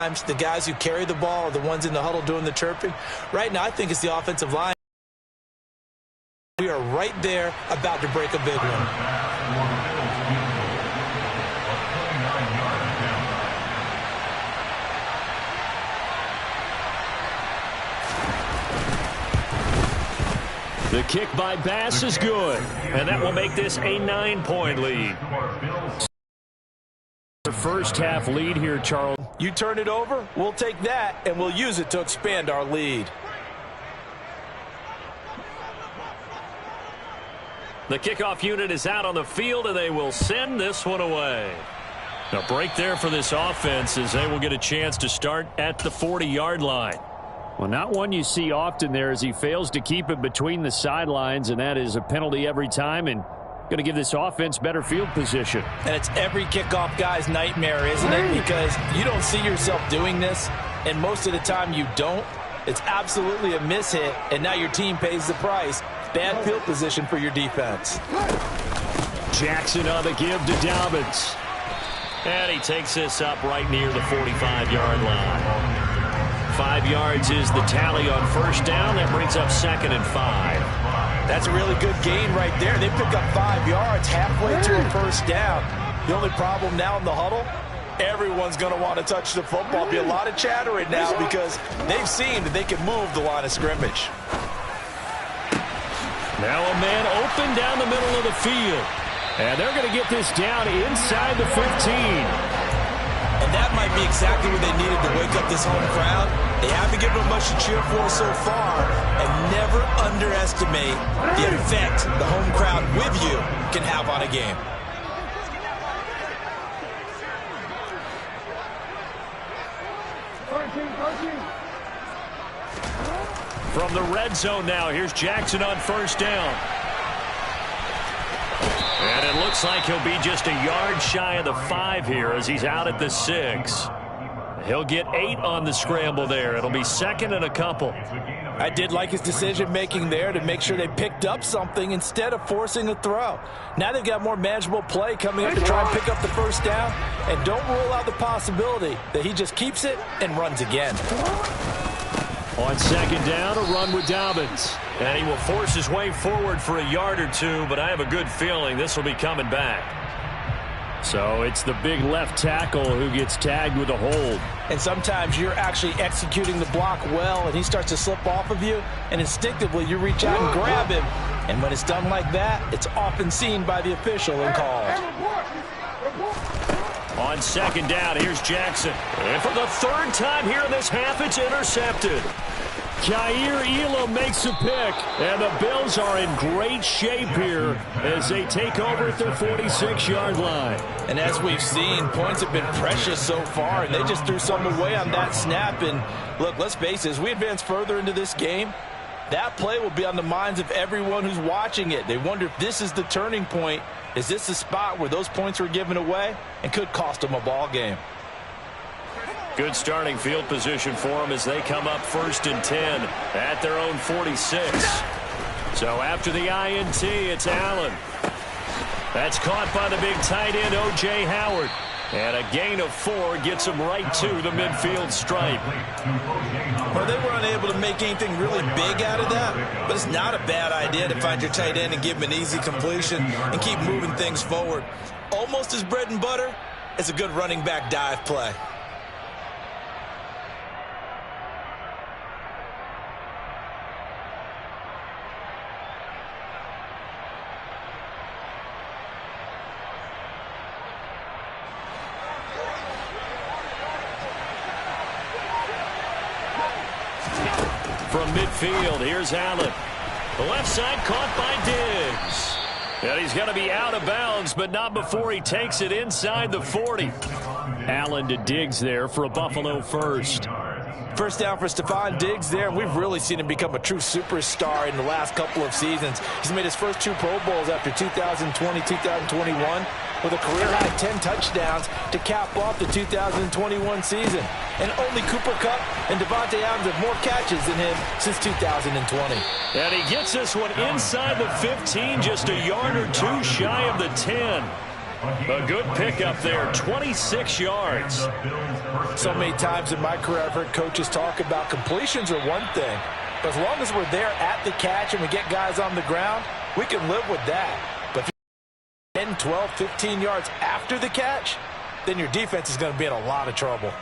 The guys who carry the ball are the ones in the huddle doing the chirping. Right now, I think it's the offensive line. We are right there about to break a big one. The kick by Bass is good, and that will make this a 9-point lead. The first half lead here, Charles. You turn it over, we'll take that, and we'll use it to expand our lead. The kickoff unit is out on the field, and they will send this one away. A break there for this offense as they will get a chance to start at the 40-yard line. Well, not one you see often there as he fails to keep it between the sidelines, and that is a penalty every time, and going to give this offense better field position. And it's every kickoff guy's nightmare, isn't it? Because you don't see yourself doing this, and most of the time you don't. It's absolutely a mishit, and now your team pays the price. Bad field position for your defense. Jackson on the give to Dobbins. And he takes this up right near the 45-yard line. 5 yards is the tally on first down. That brings up 2nd and 5. That's a really good gain right there. They pick up 5 yards halfway to a first down. The only problem now in the huddle, everyone's going to want to touch the football. Be a lot of chattering now because they've seen that they can move the line of scrimmage. Now a man open down the middle of the field. And they're going to get this down inside the 15. And that might be exactly what they needed to wake up this home crowd. They haven't given them much to cheer for so far, and never underestimate the effect the home crowd with you can have on a game. From the red zone now, here's Jackson on first down. And it looks like he'll be just a yard shy of the 5 here as he's out at the 6. He'll get 8 on the scramble there. It'll be 2nd and a couple. I did like his decision-making there to make sure they picked up something instead of forcing a throw. Now they've got more manageable play coming up to try and pick up the first down. And don't rule out the possibility that he just keeps it and runs again. On 2nd down, a run with Dobbins. And he will force his way forward for a yard or 2, but I have a good feeling this will be coming back. So it's the big left tackle who gets tagged with a hold. And sometimes you're actually executing the block well, and he starts to slip off of you, and instinctively you reach out and grab him. And when it's done like that, it's often seen by the official and called. On 2nd down, here's Jackson. And for the 3rd time here in this half, it's intercepted. Kaiir Elam makes a pick, and the Bills are in great shape here as they take over at their 46-yard line. And as we've seen, points have been precious so far, and they just threw some away on that snap. And look, let's face it, as we advance further into this game, that play will be on the minds of everyone who's watching it. They wonder if this is the turning point. Is this the spot where those points were given away and could cost them a ball game? Good starting field position for them as they come up 1st and 10 at their own 46. So after the INT, it's Allen. That's caught by the big tight end, O.J. Howard. And a gain of 4 gets him right to the midfield stripe. Well, they were unable to make anything really big out of that, but it's not a bad idea to find your tight end and give him an easy completion and keep moving things forward. Almost as bread and butter as a good running back dive play. From midfield, here's Allen. The left side caught by Diggs. And he's going to be out of bounds, but not before he takes it inside the 40. Allen to Diggs there for a Buffalo first. First down for Stephon Diggs there, and we've really seen him become a true superstar in the last couple of seasons. He's made his first 2 Pro Bowls after 2020, 2021, with a career-high 10 touchdowns to cap off the 2021 season. And only Cooper Kupp and Devontae Adams have more catches than him since 2020. And he gets this one inside the 15, just a yard or 2 shy of the 10. A good pickup there, 26 yards. So many times in my career I've heard coaches talk about completions are one thing, but as long as we're there at the catch and we get guys on the ground, we can live with that. But if you're 10, 12, 15 yards after the catch, then your defense is going to be in a lot of trouble.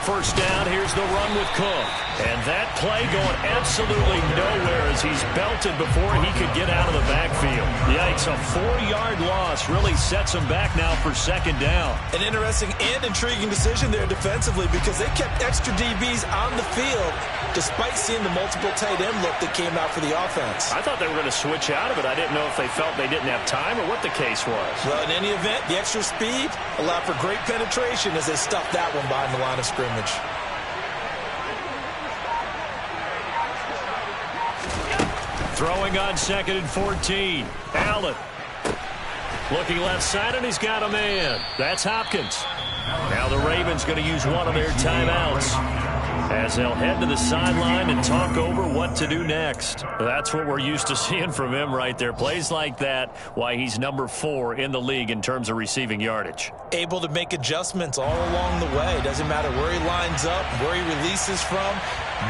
First down, here's the run with Cook. And that play going absolutely nowhere as he's belted before he could get out of the backfield. Yikes, a 4-yard loss really sets him back now for second down. An interesting and intriguing decision there defensively because they kept extra DBs on the field despite seeing the multiple tight end look that came out for the offense. I thought they were going to switch out of it. I didn't know if they felt they didn't have time or what the case was. Well, in any event, the extra speed allowed for great penetration as they stuffed that one behind the line of scrimmage. Throwing on 2nd and 14. Allen. Looking left side, and he's got a man. That's Hopkins. Now the Ravens going to use one of their timeouts as they'll head to the sideline and talk over what to do next. That's what we're used to seeing from him right there. Plays like that, why he's number 4 in the league in terms of receiving yardage. Able to make adjustments all along the way. Doesn't matter where he lines up, where he releases from.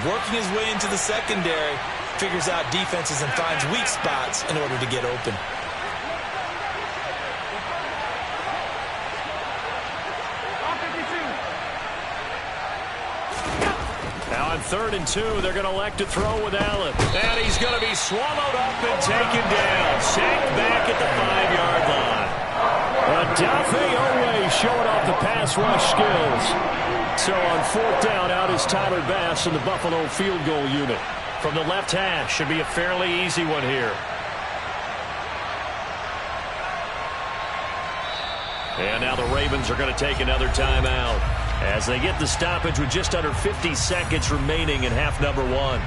Working his way into the secondary, figures out defenses and finds weak spots in order to get open. Now on 3rd and 2, they're going to elect to throw with Allen. And he's going to be swallowed up and taken down. Sacked back at the 5-yard line. Odafe Oweh showing off the pass rush skills. So on 4th down, out is Tyler Bass in the Buffalo field goal unit. From the left hash, should be a fairly easy one here. And now the Ravens are going to take another timeout as they get the stoppage with just under 50 seconds remaining in half number 1.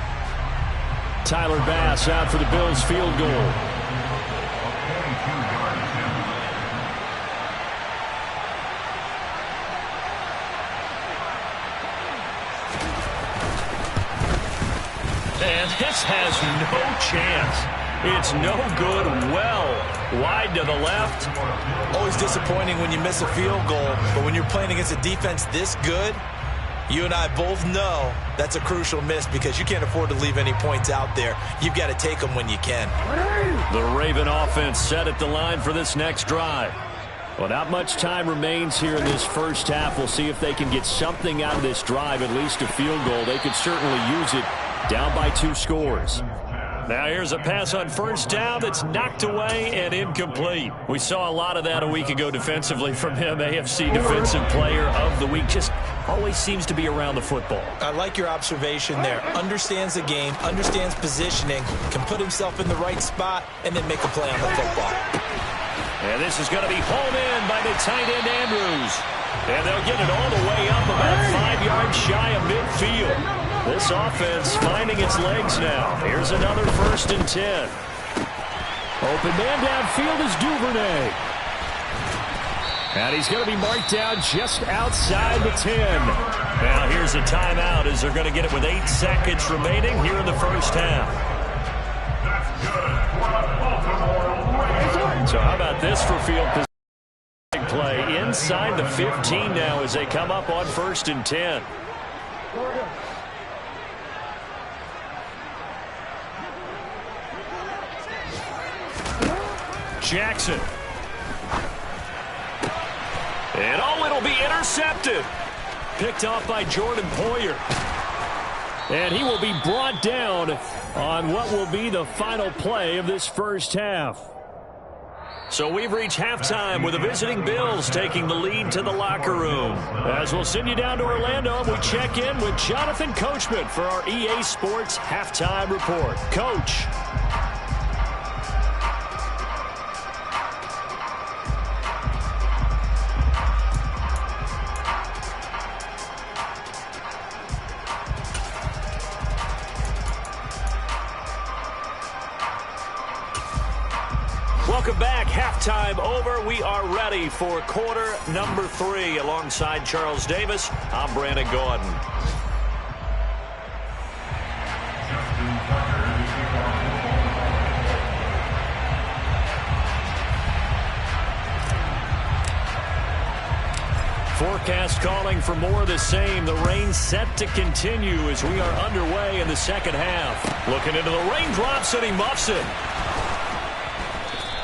Tyler Bass out for the Bills field goal. And this has no chance. It's no good. Well, wide to the left. Always disappointing when you miss a field goal, but when you're playing against a defense this good, you and I both know that's a crucial miss because you can't afford to leave any points out there. You've got to take them when you can. The Raven offense set at the line for this next drive. Well, not much time remains here in this first half. We'll see if they can get something out of this drive, at least a field goal. They could certainly use it. Down by 2 scores. Now here's a pass on first down that's knocked away and incomplete. We saw a lot of that a week ago defensively from him. AFC Defensive Player of the Week. Just always seems to be around the football. I like your observation there. Understands the game, understands positioning, can put himself in the right spot, and then make a play on the football. And this is going to be hauled in by the tight end Andrews. And they'll get it all the way up about 5 yards shy of midfield. This offense finding its legs now. Here's another 1st and 10. Open man downfield is Duvernay. And he's going to be marked down just outside the 10. Now here's a timeout as they're going to get it with 8 seconds remaining here in the first half. So how about this for field position play? Inside the 15 now as they come up on 1st and 10. Jackson. And it'll be intercepted. Picked off by Jordan Poyer. And he will be brought down on what will be the final play of this first half. So we've reached halftime with the visiting Bills taking the lead to the locker room. As we'll send you down to Orlando, we check in with Jonathan Coachman for our EA Sports Halftime Report. Coach. Welcome back. Halftime over. We are ready for quarter number 3. Alongside Charles Davis, I'm Brandon Gordon. Forecast calling for more of the same. The rain set to continue as we are underway in the second half. Looking into the raindrops, and he muffs it.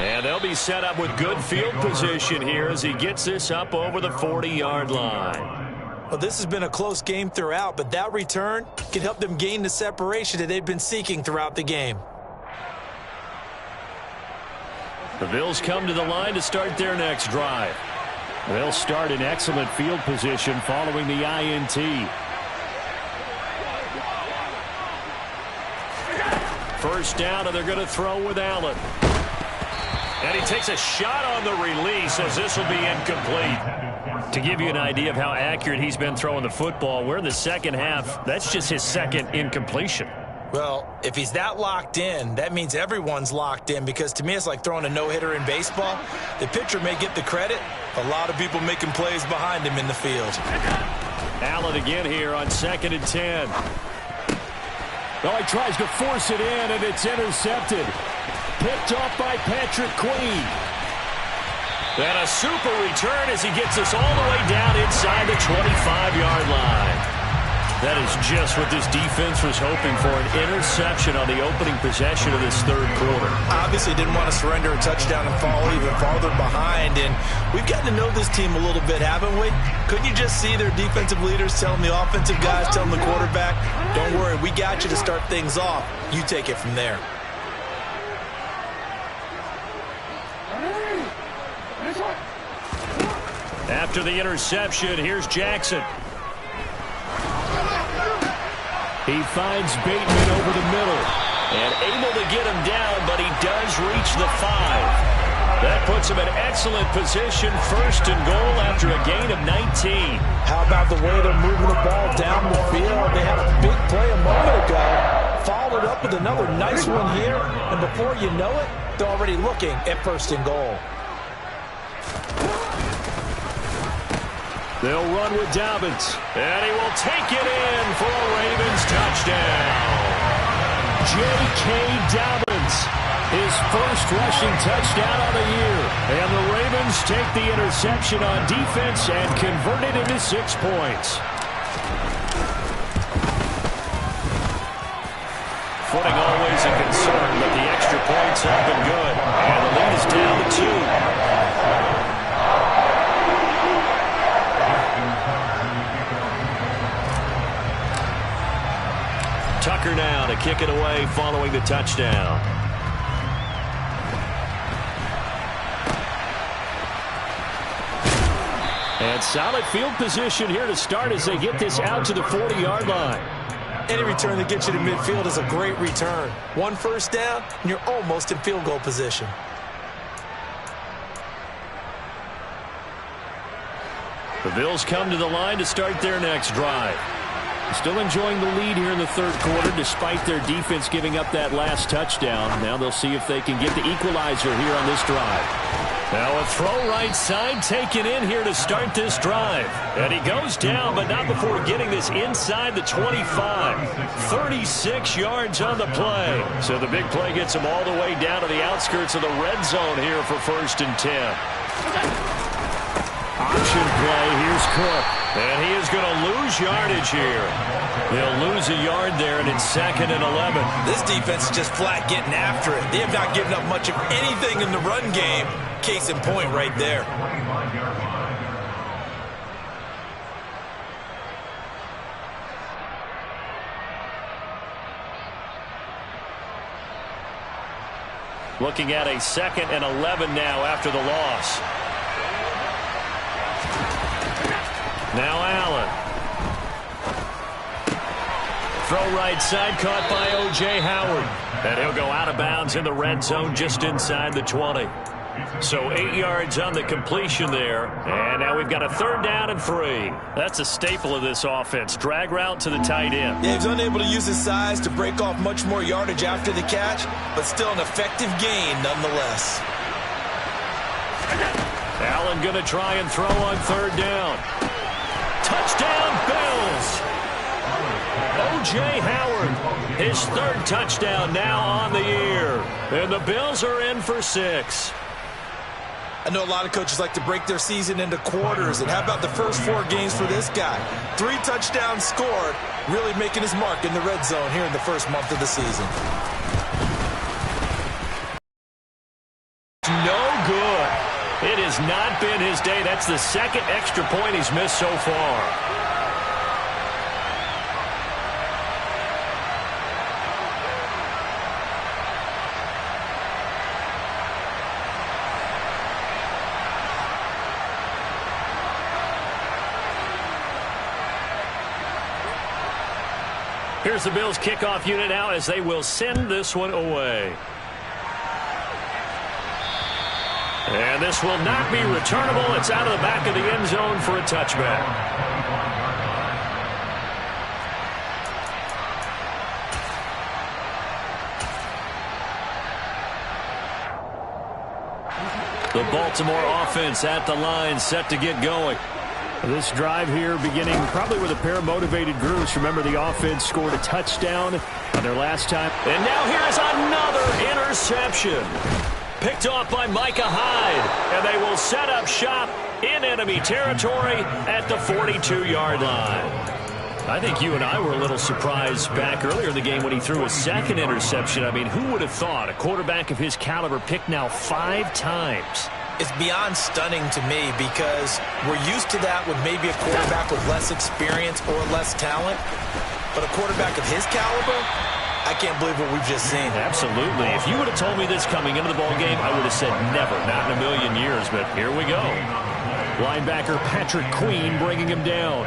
And they'll be set up with good field position here as he gets this up over the 40-yard line. Well, this has been a close game throughout, but that return can help them gain the separation that they've been seeking throughout the game. The Bills come to the line to start their next drive. They'll start in excellent field position following the INT. First down, and they're going to throw with Allen. And he takes a shot on the release as this will be incomplete. To give you an idea of how accurate he's been throwing the football, we're in the second half. That's just his second incompletion. Well, if he's that locked in, that means everyone's locked in, because to me it's like throwing a no-hitter in baseball. The pitcher may get the credit. A lot of people making plays behind him in the field. Allen again here on 2nd and 10. Well, he tries to force it in, and it's intercepted. Picked off by Patrick Queen. And a super return as he gets us all the way down inside the 25-yard line. That is just what this defense was hoping for, an interception on the opening possession of this third quarter. Obviously didn't want to surrender a touchdown and fall even farther behind, and we've gotten to know this team a little bit, haven't we? Couldn't you just see their defensive leaders telling the offensive guys, telling the quarterback, don't worry, we got you to start things off. You take it from there. After the interception, here's Jackson. He finds Bateman over the middle. And able to get him down, but he does reach the 5. That puts him in excellent position, 1st and goal after a gain of 19. How about the way they're moving the ball down the field? They had a big play a moment ago. Followed up with another nice one here. And before you know it, they're already looking at 1st and goal. They'll run with Dobbins. And he will take it in for a Ravens touchdown. J.K. Dobbins, his first rushing touchdown of the year. And the Ravens take the interception on defense and convert it into 6 points. Footing always a concern, but the extra points have been good. And the lead is down to 2. Tucker now to kick it away following the touchdown. And solid field position here to start as they get this out to the 40-yard line. Any return that gets you to midfield is a great return. 1 first down, and you're almost in field goal position. The Bills come to the line to start their next drive. Still enjoying the lead here in the third quarter despite their defense giving up that last touchdown. Now they'll see if they can get the equalizer here on this drive. Now a throw right side taken in here to start this drive. And he goes down, but not before getting this inside the 25. 36 yards on the play. So the big play gets him all the way down to the outskirts of the red zone here for 1st and 10. Option play, here's Cook. And he is going to lose yardage here. They'll lose a yard there, and it's 2nd and 11. This defense is just flat getting after it. They have not given up much of anything in the run game. Case in point right there. Looking at a 2nd and 11 now after the loss. Now Allen. Throw right side, caught by O.J. Howard. And he'll go out of bounds in the red zone just inside the 20. So 8 yards on the completion there. And now we've got a 3rd down and 3. That's a staple of this offense. Drag route to the tight end. Yeah, he's unable to use his size to break off much more yardage after the catch, but still an effective gain nonetheless. Allen going to try and throw on third down. Touchdown, Bills. O.J. Howard, his third touchdown now on the year. And the Bills are in for 6. I know a lot of coaches like to break their season into quarters, and how about the first 4 games for this guy? 3 touchdowns scored, really making his mark in the red zone here in the first month of the season. No good. It has not been his day. That's the second extra point he's missed so far. Here's the Bills kickoff unit now as they will send this one away. And this will not be returnable. It's out of the back of the end zone for a touchback. The Baltimore offense at the line, set to get going. This drive here beginning probably with a pair of motivated groups. Remember, the offense scored a touchdown on their last time. And now here's another interception. Picked off by Micah Hyde. And they will set up shop in enemy territory at the 42-yard line. I think you and I were a little surprised back earlier in the game when he threw a second interception. I mean, who would have thought a quarterback of his caliber picked now 5 times? It's beyond stunning to me because we're used to that with maybe a quarterback with less experience or less talent. But a quarterback of his caliber, I can't believe what we've just seen. Absolutely. If you would have told me this coming into the ballgame, I would have said never, not in a million years. But here we go. Linebacker Patrick Queen bringing him down.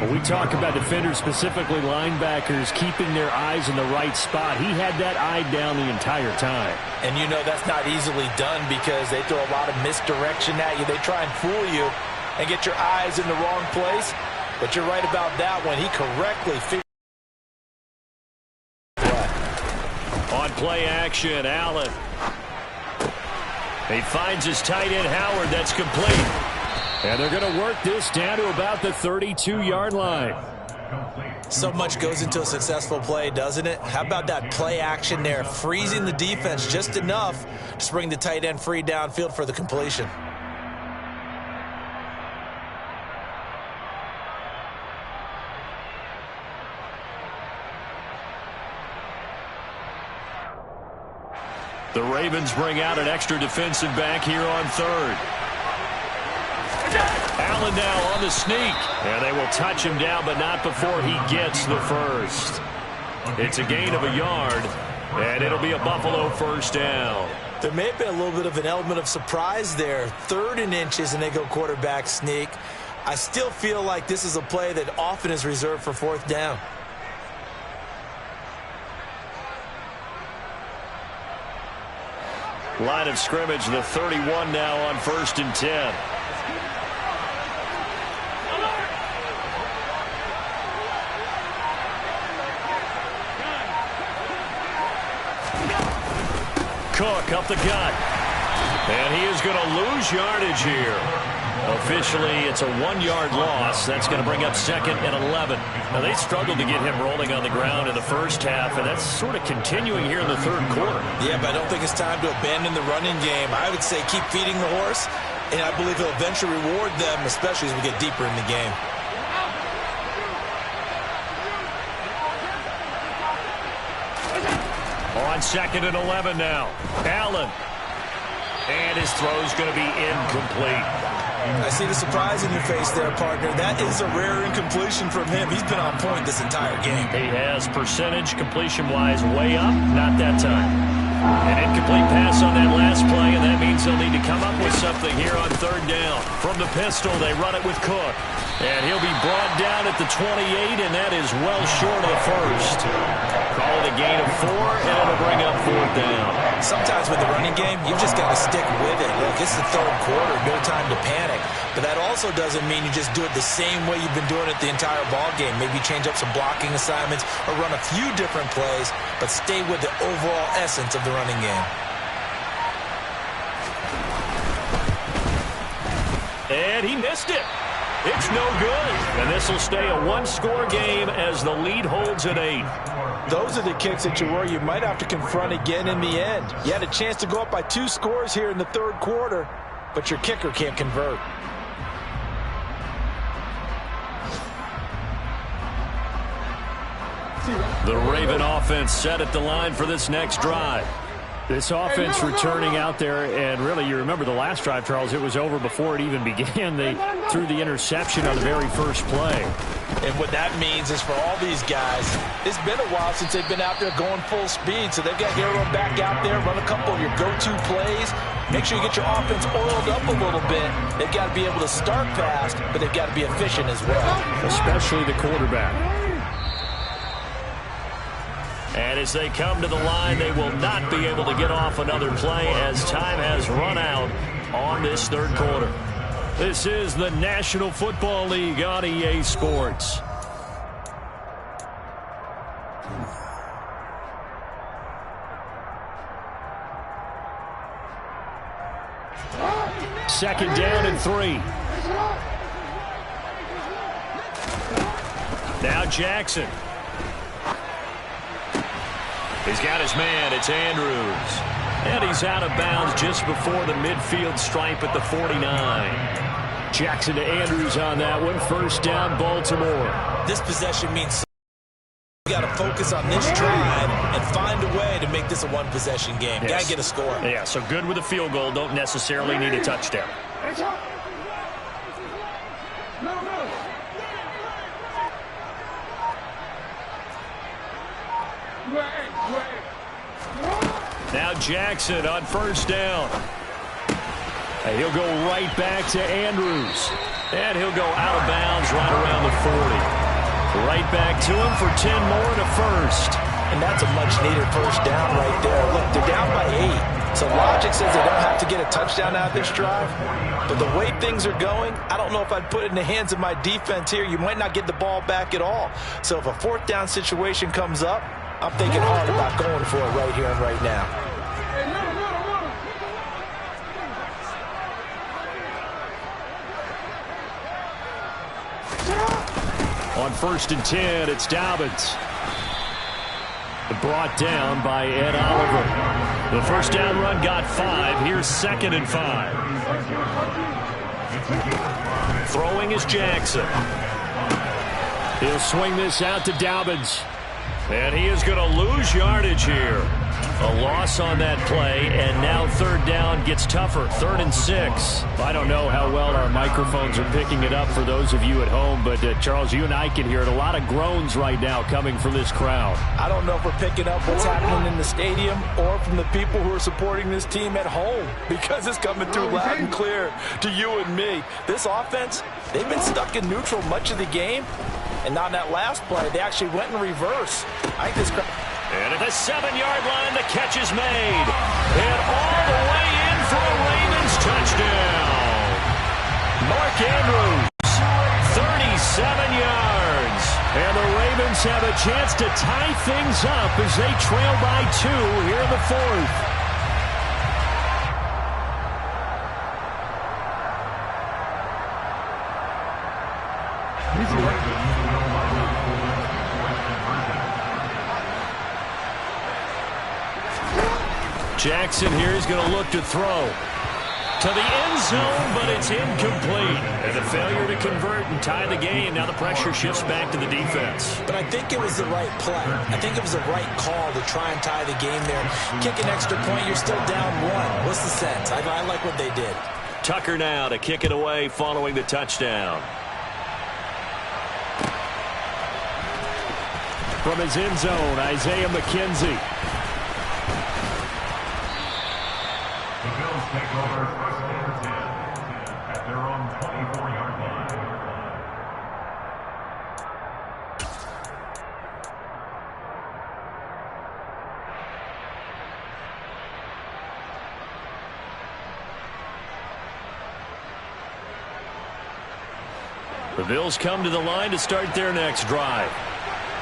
When we talk about defenders, specifically linebackers, keeping their eyes in the right spot, he had that eye down the entire time. And you know that's not easily done because they throw a lot of misdirection at you. They try and fool you and get your eyes in the wrong place. But you're right about that one. He correctly figured. On play action, Allen. He finds his tight end, Howard. That's complete. And they're going to work this down to about the 32-yard line. So much goes into a successful play, doesn't it? How about that play action there, freezing the defense just enough to bring the tight end free downfield for the completion. The Ravens bring out an extra defensive back here on third. Allen now on the sneak. And they will touch him down, but not before he gets the first. It's a gain of a yard, and it'll be a Buffalo first down. There may have been a little bit of an element of surprise there. 3rd and inches, and they go quarterback sneak. I still feel like this is a play that often is reserved for 4th down. Line of scrimmage, the 31 now on 1st and 10. Cook up the gut. And he is going to lose yardage here. Officially, it's a 1-yard loss. That's going to bring up 2nd and 11. Now, they struggled to get him rolling on the ground in the first half, and that's sort of continuing here in the 3rd quarter. Yeah, but I don't think it's time to abandon the running game. I would say keep feeding the horse, and I believe he'll eventually reward them, especially as we get deeper in the game. On 2nd and 11 now. Allen. And his throw's going to be incomplete. I see the surprise in your face there, partner. That is a rare incompletion from him. He's been on point this entire game. He has percentage completion-wise way up. Not that time. An incomplete pass on that last play, and that means they'll need to come up with something here on 3rd down. From the pistol, they run it with Cook. And he'll be brought down at the 28, and that is well short of the first. Call it a gain of 4, and it'll bring up 4th down. Sometimes with the running game, you've just got to stick with it. Look, it's the 3rd quarter, no time to panic. But that also doesn't mean you just do it the same way you've been doing it the entire ball game. Maybe change up some blocking assignments or run a few different plays, but stay with the overall essence of the running game. And he missed it. It's no good. And this will stay a one-score game as the lead holds at 8. Those are the kicks that you worry you might have to confront again in the end. You had a chance to go up by 2 scores here in the third quarter, but your kicker can't convert. The Raven offense set at the line for this next drive. This offense returning out there, and really, you remember the last drive, Charles, it was over before it even began. They threw the interception on the very first play. And what that means is for all these guys, it's been a while since they've been out there going full speed, so they've got to get everyone back out there, run a couple of your go-to plays, make sure you get your offense oiled up a little bit. They've got to be able to start fast, but they've got to be efficient as well. Especially the quarterback. And as they come to the line, they will not be able to get off another play as time has run out on this third quarter. This is the National Football League on EA Sports. Second down and 3. Now Jackson. He's got his man. It's Andrews. And he's out of bounds just before the midfield stripe at the 49. Jackson to Andrews on that one. First down, Baltimore. This possession means you got to focus on this drive and find a way to make this a one-possession game. Yes. Got to get a score. Yeah, so good with a field goal. Don't necessarily need a touchdown. Now Jackson on first down. And he'll go right back to Andrews. And he'll go out of bounds right around the 40. Right back to him for 10 more to first. And that's a much-needed first down right there. Look, they're down by 8. So logic says they don't have to get a touchdown out of this drive. But the way things are going, I don't know if I'd put it in the hands of my defense here. You might not get the ball back at all. So if a fourth down situation comes up, I'm thinking hard about going for it right here and right now. On first and 10, it's Dobbins. Brought down by Ed Oliver. The first down run got 5. Here's second and 5. Throwing is Jackson. He'll swing this out to Dobbins. And he is going to lose yardage here. A loss on that play, and now third down gets tougher. 3rd and 6. I don't know how well our microphones are picking it up for those of you at home, but Charles, you and I can hear it. A lot of groans right now coming from this crowd. I don't know if we're picking up what's happening in the stadium or from the people who are supporting this team at home, because it's coming through loud and clear to you and me. This offense, they've been stuck in neutral much of the game, and on that last play, they actually went in reverse. I think this crowd... And at the 7-yard line, the catch is made. And all the way in for a Ravens touchdown. Mark Andrews, 37 yards. And the Ravens have a chance to tie things up as they trail by 2 here in the 4th. Jackson here is going to look to throw to the end zone, but it's incomplete. And a failure to convert and tie the game. Now the pressure shifts back to the defense. But I think it was the right play. I think it was the right call to try and tie the game there. Kick an extra point, you're still down 1. What's the sense? I like what they did. Tucker now to kick it away following the touchdown. From his end zone, Isaiah McKenzie. Take over first and 10 at their own 24-yard line. The Bills come to the line to start their next drive.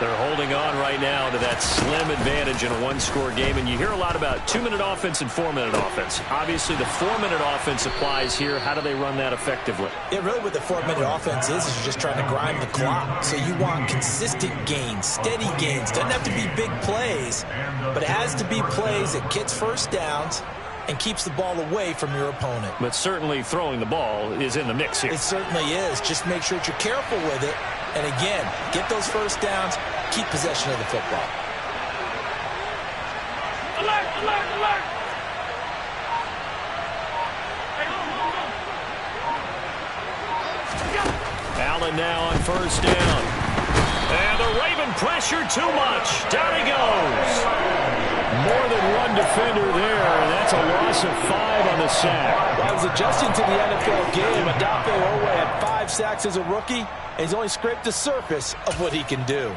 They're holding on right now to that slim advantage in a one-score game, and you hear a lot about 2-minute offense and 4-minute offense. Obviously, the 4-minute offense applies here. How do they run that effectively? Yeah, really what the 4-minute offense is you're just trying to grind the clock. So you want consistent gains, steady gains. Doesn't have to be big plays, but it has to be plays that gets first downs and keeps the ball away from your opponent. But certainly throwing the ball is in the mix here. It certainly is. Just make sure that you're careful with it. And again, get those first downs, keep possession of the football. Alert, alert, alert! Allen now on first down. And the Raven pressure too much. Down he goes. More than one defender there, and that's a loss of 5 on the sack. While he's adjusting to the NFL game, Odafe Oweh had 5 sacks as a rookie, and he's only scraped the surface of what he can do.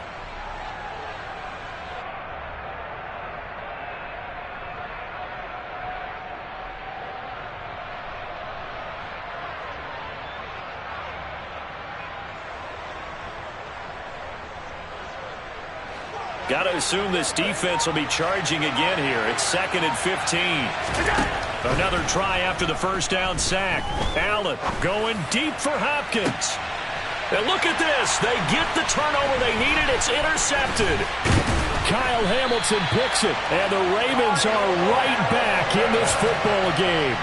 Got to assume this defense will be charging again here. It's 2nd and 15. Another try after the first down sack. Allen going deep for Hopkins. And look at this. They get the turnover they needed. It's intercepted. Kyle Hamilton picks it. And the Ravens are right back in this football game.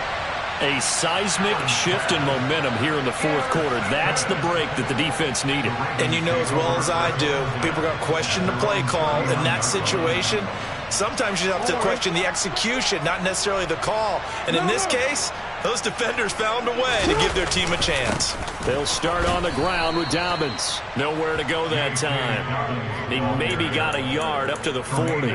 A seismic shift in momentum here in the fourth quarter. That's the break that the defense needed. And you know as well as I do, people are going to question the play call in that situation. Sometimes you have to question the execution, not necessarily the call. And in this case, those defenders found a way to give their team a chance. They'll start on the ground with Dobbins. Nowhere to go that time. He maybe got a yard up to the 40.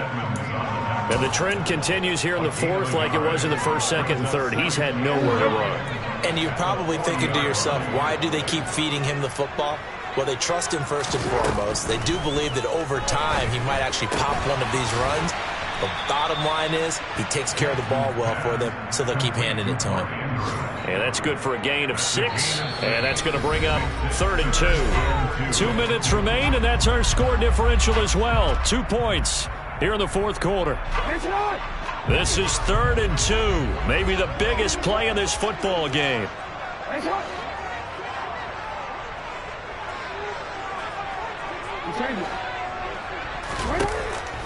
And the trend continues here in the fourth like it was in the first, second, and third. He's had nowhere to run. And you're probably thinking to yourself, why do they keep feeding him the football? Well, they trust him first and foremost. They do believe that over time he might actually pop one of these runs. The bottom line is he takes care of the ball well for them, so they'll keep handing it to him. And that's good for a gain of 6. And that's going to bring up 3rd and 2. 2 minutes remain, and that's our score differential as well. 2 points here in the fourth quarter. This is 3rd and 2. Maybe the biggest play in this football game.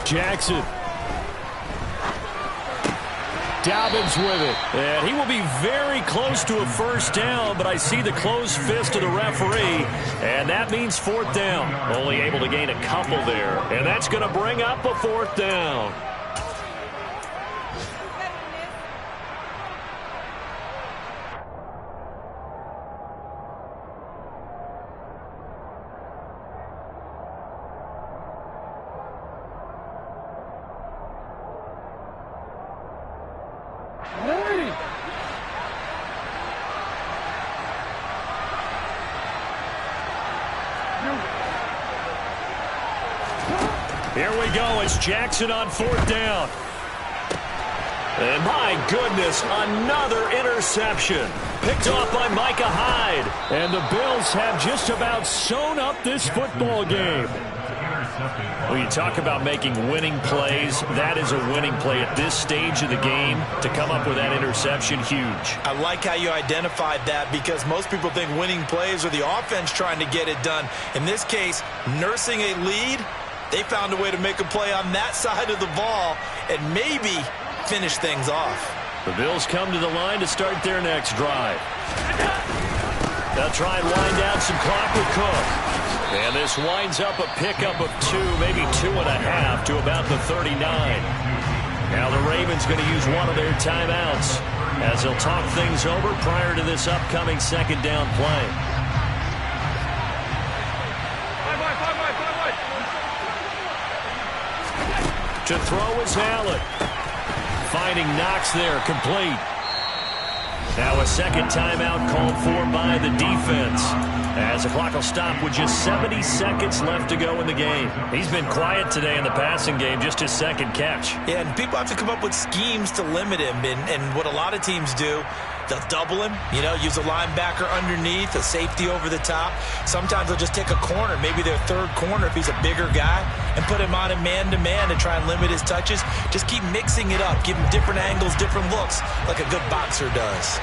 Jackson. Dobbins with it. And he will be very close to a first down, but I see the closed fist of the referee, and that means 4th down. Only able to gain a couple there, and that's going to bring up a 4th down. Here we go. It's Jackson on 4th down. And my goodness, another interception. Picked off by Micah Hyde. And the Bills have just about sewn up this football game. When you talk about making winning plays, that is a winning play at this stage of the game. To come up with that interception, huge. I like how you identified that, because most people think winning plays are the offense trying to get it done. In this case, nursing a lead, they found a way to make a play on that side of the ball and maybe finish things off. The Bills come to the line to start their next drive. They'll try and wind down some clock with Cook. And this winds up a pickup of 2, maybe 2.5 to about the 39. Now the Ravens going to use one of their timeouts as they'll talk things over prior to this upcoming 2nd down play. To throw is Allen. Finding Knox there, complete. Now a second timeout called for by the defense. as the clock will stop with just 70 seconds left to go in the game. He's been quiet today in the passing game, just his second catch. Yeah, and people have to come up with schemes to limit him, and what a lot of teams do, they'll double him, use a linebacker underneath, a safety over the top. Sometimes they'll just take a corner, maybe their third corner if he's a bigger guy, and put him on a man-to-man to try and limit his touches. Just keep mixing it up, give him different angles, different looks, like a good boxer does.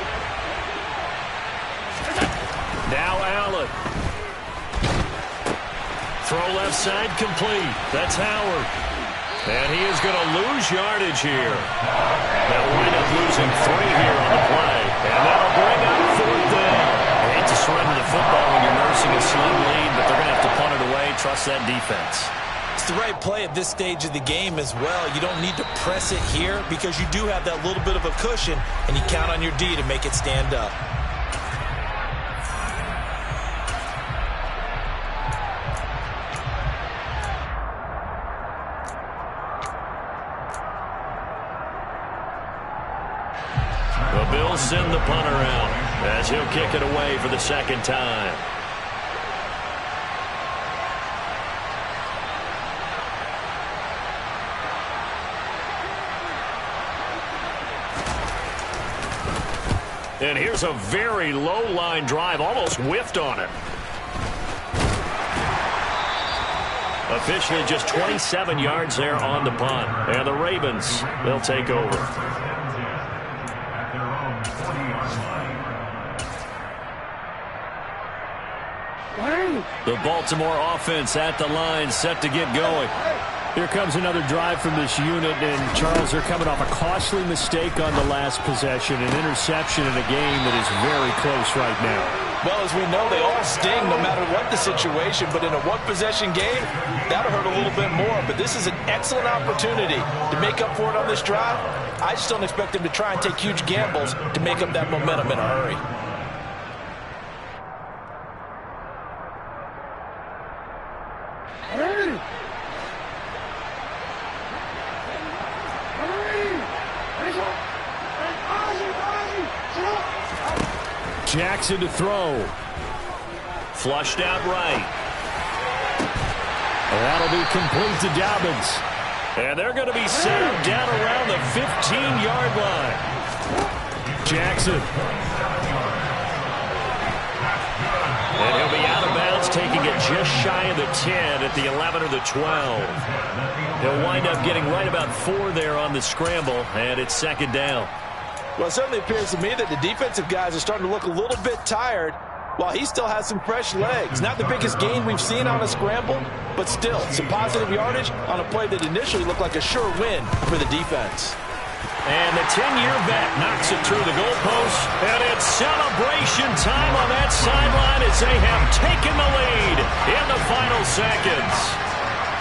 Now Allen. Throw left side complete. That's Howard. And he is going to lose yardage here. They'll wind up losing 3 here on the play. And that'll bring up 4th down. I hate to surrender the football when you're nursing a slim lead, but they're going to have to punt it away. Trust that defense. It's the right play at this stage of the game as well. You don't need to press it here because you do have that little bit of a cushion, and you count on your D to make it stand up. The Bills send the punter out as he'll kick it away for the second time. And here's a very low line drive, almost whiffed on it. Officially just 27 yards there on the punt. And the Ravens, they'll take over. The Baltimore offense at the line, set to get going. Here comes another drive from this unit, and Charles, they're coming off a costly mistake on the last possession, an interception in a game that is very close right now. Well, as we know, they all sting no matter what the situation, but in a one-possession game, that'll hurt a little bit more. But this is an excellent opportunity to make up for it on this drive. I just don't expect them to try and take huge gambles to make up that momentum in a hurry. Jackson to throw. Flushed out right. That'll be complete to Dobbins. And they're going to be set up down around the 15-yard line. Jackson. And he'll be out of bounds, taking it just shy of the 10 at the 11 or the 12. He'll wind up getting right about 4 there on the scramble, and it's second down. Well, it certainly appears to me that the defensive guys are starting to look a little bit tired while he still has some fresh legs. Not the biggest gain we've seen on a scramble, but still some positive yardage on a play that initially looked like a sure win for the defense. And the 10-year vet knocks it through the goalpost, and it's celebration time on that sideline as they have taken the lead in the final seconds.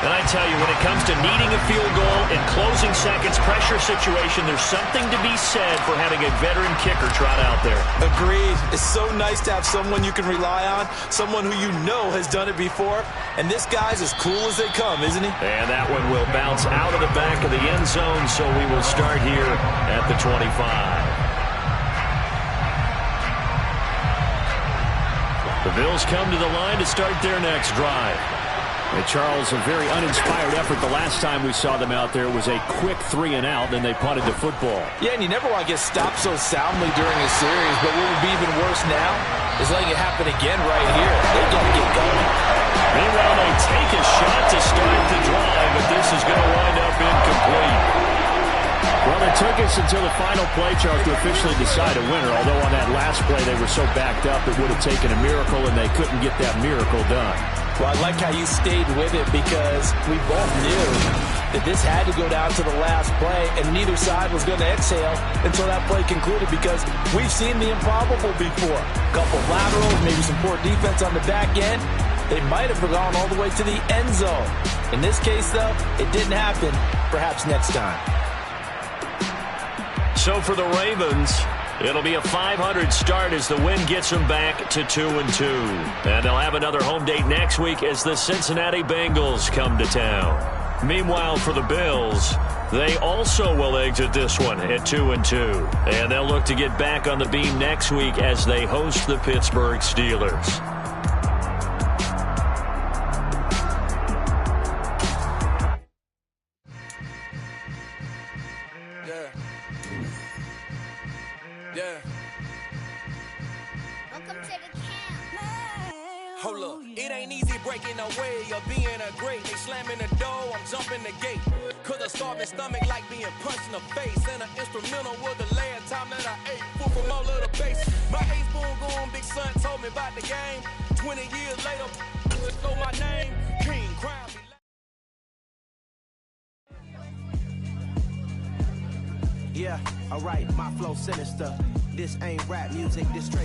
And I tell you, when it comes to needing a field goal in closing seconds, pressure situation, there's something to be said for having a veteran kicker trot out there. Agreed. It's so nice to have someone you can rely on, someone who you know has done it before. And this guy's as cool as they come, isn't he? And that one will bounce out of the back of the end zone, so we will start here at the 25. The Bills come to the line to start their next drive. And Charles, a very uninspired effort the last time we saw them out there. It was a quick 3 and out, then they punted the football. Yeah, and you never want to get stopped so soundly during a series, but what would be even worse now is letting it happen again right here. They got to get going. Meanwhile, they take a shot to start the drive, but this is going to wind up incomplete. Well, it took us until the final play, Charles, to officially decide a winner, although on that last play they were so backed up it would have taken a miracle, and they couldn't get that miracle done. Well, I like how you stayed with it because we both knew that this had to go down to the last play, and neither side was going to exhale until that play concluded because we've seen the improbable before. A couple laterals, maybe some poor defense on the back end. They might have gone all the way to the end zone. In this case, though, it didn't happen. Perhaps next time. So for the Ravens, it'll be a 500 start as the win gets them back to 2-2. And they'll have another home date next week as the Cincinnati Bengals come to town. Meanwhile, for the Bills, they also will exit this one at 2-2. And they'll look to get back on the beam next week as they host the Pittsburgh Steelers. Yeah. Welcome to the camp. Hold up. It ain't easy breaking away or being a great. They slamming the door, I'm jumping the gate. Cause a starving stomach like being punched in the face. And an instrumental was the last time that I ate. Food from all of the base. My ace boom going, big son told me about the game. 20 years later, know my name. King, crown me. Yeah, alright, my flow sinister. This ain't rap music, this straight